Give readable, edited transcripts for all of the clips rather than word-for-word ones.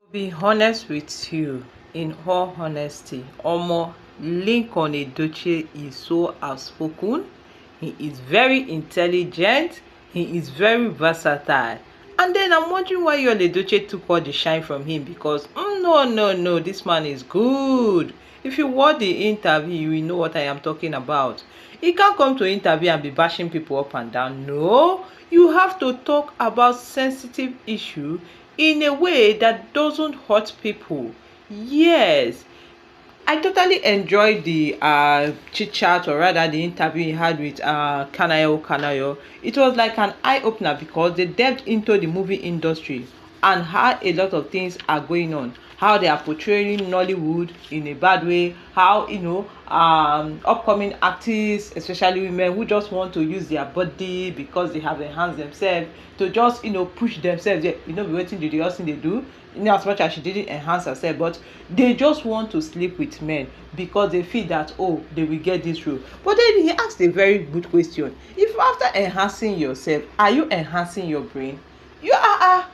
Be honest with you, in all honesty, Omo Linc on Edochie is so outspoken. He is very intelligent. He is very versatile. And then I'm wondering why your Edochie took all the shine from him, because no, this man is good. If you watch the interview, you will know what I am talking about. He can't come to interview and be bashing people up and down. No, you have to talk about sensitive issue in a way that doesn't hurt people. Yes, I totally enjoyed the chit chat, or rather the interview he had with Kanayo. It was like an eye opener because they delved into the movie industry and how a lot of things are going on. How they are portraying Nollywood in a bad way. How upcoming artists, especially women, who just want to use their body because they have enhanced themselves to just push themselves. Yeah, be wetin the other thing they do. As much as she didn't enhance herself, but they just want to sleep with men because they feel that, oh, they will get this role. But then he asked a very good question: if after enhancing yourself, are you enhancing your brain? You are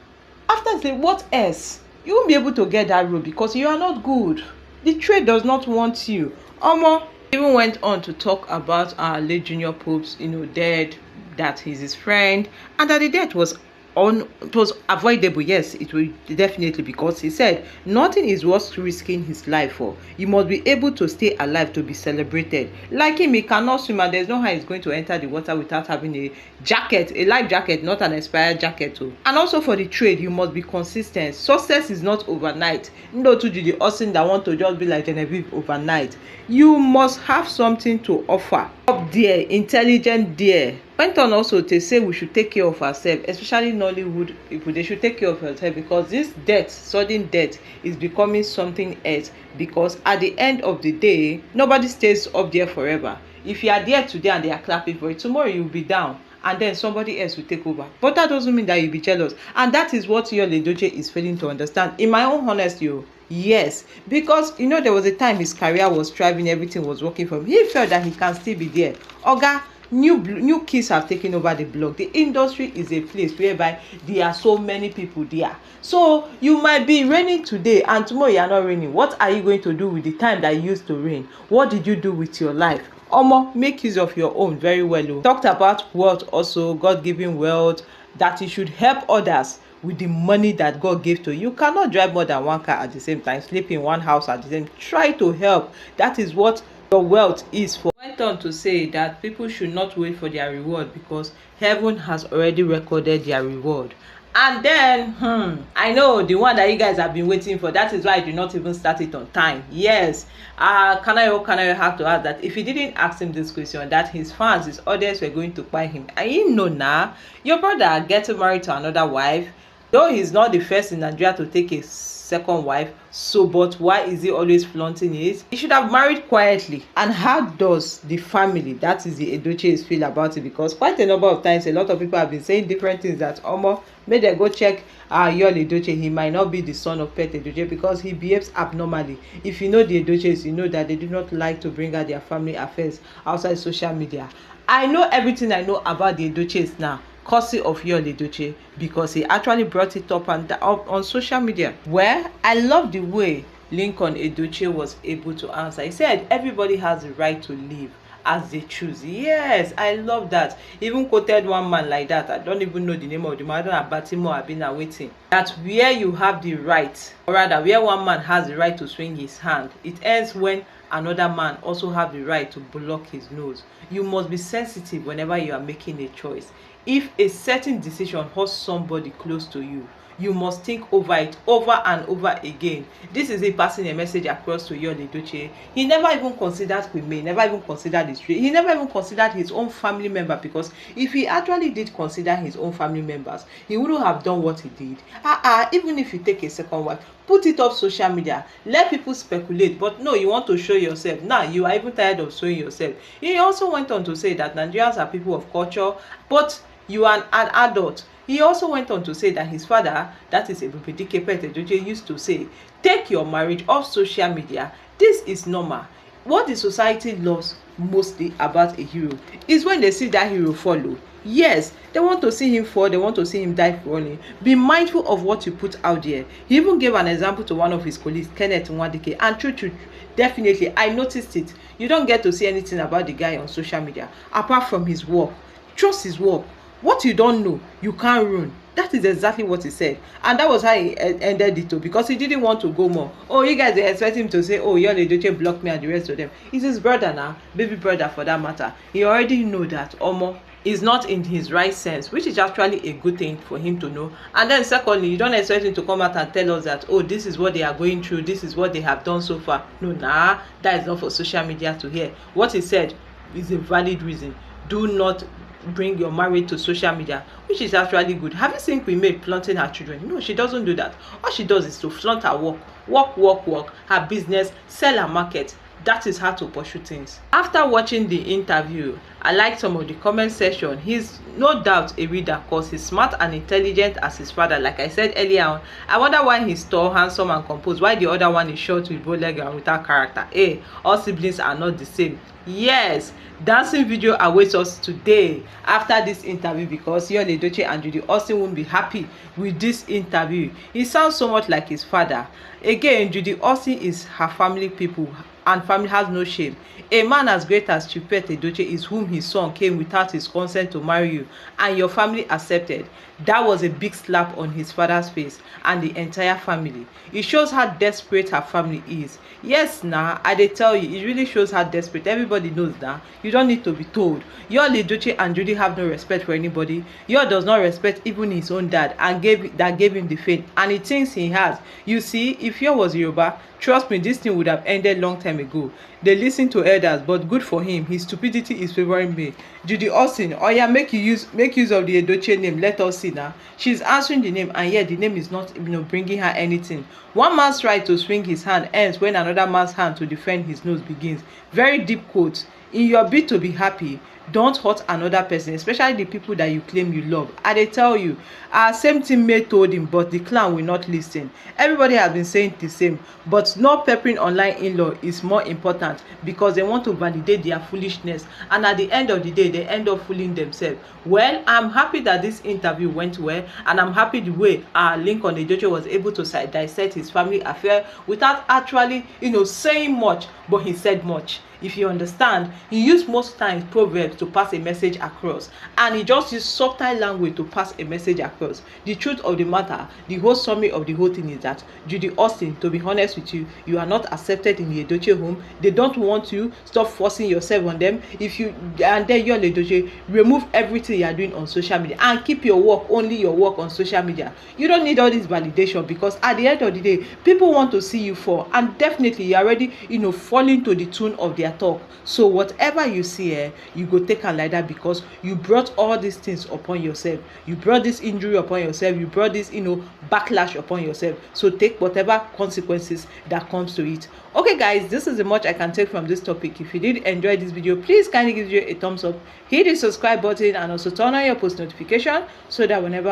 after say what else? You won't be able to get that role because you are not good. The trade does not want you. Omo even went on to talk about our late Junior Pope's dead, that he's his friend, and that the death was it was avoidable. Yes, it will definitely, because he said nothing is worth risking his life for. You must be able to stay alive to be celebrated. Like him, he cannot swim, and there's no how he's going to enter the water without having a jacket, a life jacket, not an expired jacket too. And also for the trade, you must be consistent. Success is not overnight. No to the person that want to just be like Genevieve overnight. You must have something to offer. Up there, intelligent there. Went on also to say we should take care of ourselves, especially Nollywood people. They should take care of themselves because this death, sudden death, is becoming something else. Because at the end of the day, nobody stays up there forever. If you are there today and they are clapping for it, tomorrow you will be down, and then somebody else will take over. But that doesn't mean that you'll be jealous. And that is what your Edochie is failing to understand. In my own honesty, yes, because there was a time his career was thriving, everything was working for him. He felt that he can still be there. Oga, new kids have taken over the block. The industry is a place whereby there are so many people there. So you might be raining today and tomorrow you are not raining. What are you going to do with the time that you used to rain? What did you do with your life? Omo, make use of your own very well. Talked about wealth also, God-given wealth, that you should help others with the money that God gave to you. You cannot drive more than one car at the same time, sleep in one house at the same time. Try to help. That is what your wealth is for. Went on to say that people should not wait for their reward because heaven has already recorded their reward. And then I know the one that you guys have been waiting for. That is why I did not even start it on time. Yes, Kanayo have to ask that if he didn't ask him this question, that his fans, his audience were going to buy him. And now your brother getting married to another wife, though he's not the first in Nigeria to take a second wife. So but why is he always flaunting it? He should have married quietly. And how does the family, that is the Edochies, feel about it? Because quite a number of times a lot of people have been saying different things, that Omo, may they go check Yul Edochie. He might not be the son of Pet Edochie because he behaves abnormally. If you know the Edochies, you know that they do not like to bring out their family affairs outside social media. I know everything I know about the Edochies now, courtesy of Yul Edochie, because he actually brought it up on social media. Well, I love the way Linc on Edochie was able to answer. He said everybody has the right to live as they choose. Yes, I love that. Even quoted one man like that. I don't even know the name of the man. I don't know Batimo. I've been waiting. That where you have the right, or rather where one man has the right to swing his hand, it ends when another man also have the right to block his nose. You must be sensitive whenever you are making a choice. If a certain decision hurts somebody close to you, you must think over it over and over again. This is a passing a message across to Yul Edochie. He never even considered women, never even considered his trade. He never even considered his own family member, because if he actually did consider his own family members, he wouldn't have done what he did. Even if you take a second wife, put it up social media, let people speculate. But no, you want to show yourself. Now you are even tired of showing yourself. He also went on to say that Nigerians are people of culture, but you are an adult. He also went on to say that his father, that is Edochie, used to say, take your marriage off social media. This is normal. what the society loves mostly about a hero is when they see that hero follow. Yes, they want to see him fall, they want to see him die falling. Be mindful of what you put out there. He even gave an example to one of his colleagues, Kenneth Nwadike, and true, definitely I noticed it. You don't get to see anything about the guy on social media apart from his work. Trust his work. What you don't know, you can't ruin. That is exactly what he said, and that was how he ended it too, because he didn't want to go more. Oh, you guys, they expect him to say, oh, your Edochie blocked me and the rest of them. He's his brother now, baby brother for that matter. He already know that Omo is not in his right sense, which is actually a good thing for him to know. And then secondly, you don't expect him to come out and tell us that, oh, this is what they are going through, this is what they have done so far. No, nah, that is not for social media to hear. What he said is a valid reason. Do not bring your marriage to social media, which is actually good. Have you seen Queen May flaunting her children? No, she doesn't do that. All she does is to flaunt her work, her business, sell her market. That is how to pursue things. After watching the interview, I like some of the comment section. He's no doubt a reader because he's smart and intelligent as his father. Like I said earlier on, I wonder why he's tall, handsome and composed, while the other one is short with bow leg and without character. Hey, all siblings are not the same. Yes, dancing video awaits us today after this interview, because Yul Edochie and Judy Austin won't be happy with this interview. He sounds so much like his father. Again, Judy Austin is her family people, and family has no shame. A man as great as Chief Edochie is whom his son came without his consent to marry you, and your family accepted. That was a big slap on his father's face and the entire family. It shows how desperate her family is. Yes, nah, I dey tell you, it really shows how desperate. Everybody knows that. You don't need to be told. Yul Edochie and Judy have no respect for anybody. Yul does not respect even his own dad, and gave him the fame, and he thinks he has. You see, if Yul was Yoruba, trust me, this thing would have ended long time ago. They listen to elders, but good for him. His stupidity is favoring me. Judy Austin, oh yeah, make use of the Edochie name. Let us see now. She's answering the name, and yet the name is not, bringing her anything. One man's right to swing his hand ends when another man's hand to defend his nose begins. Very deep quote. In your bid to be happy, don't hurt another person, especially the people that you claim you love. And they tell you, our same teammate told him, but the clan will not listen. Everybody has been saying the same, but not peppering online in-law is more important, because they want to validate their foolishness, and at the end of the day, they end up fooling themselves. Well, I'm happy that this interview went well, and I'm happy the way Linc on Edochie was able to dissect his family affair without actually, saying much, but he said much. If you understand, he used most times proverbs to pass a message across, and he just used subtle language to pass a message across. The truth of the matter, the whole summary of the whole thing is that, Judy Austin, to be honest with you, you are not accepted in the Edochie home. They don't want you. Stop forcing yourself on them. And then Yul Edochie, remove everything you are doing on social media and keep your work, only your work on social media. You don't need all this validation, because at the end of the day, people want to see you fall, and definitely you're already, falling to the tune of their talk. So whatever you see, you go take am like that, because you brought all these things upon yourself. You brought this injury upon yourself. You brought this, backlash upon yourself. So take whatever consequences that comes to it. Okay guys, this is the much I can take from this topic. If you did enjoy this video, please kindly give you a thumbs up, hit the subscribe button, and also turn on your post notification, so that whenever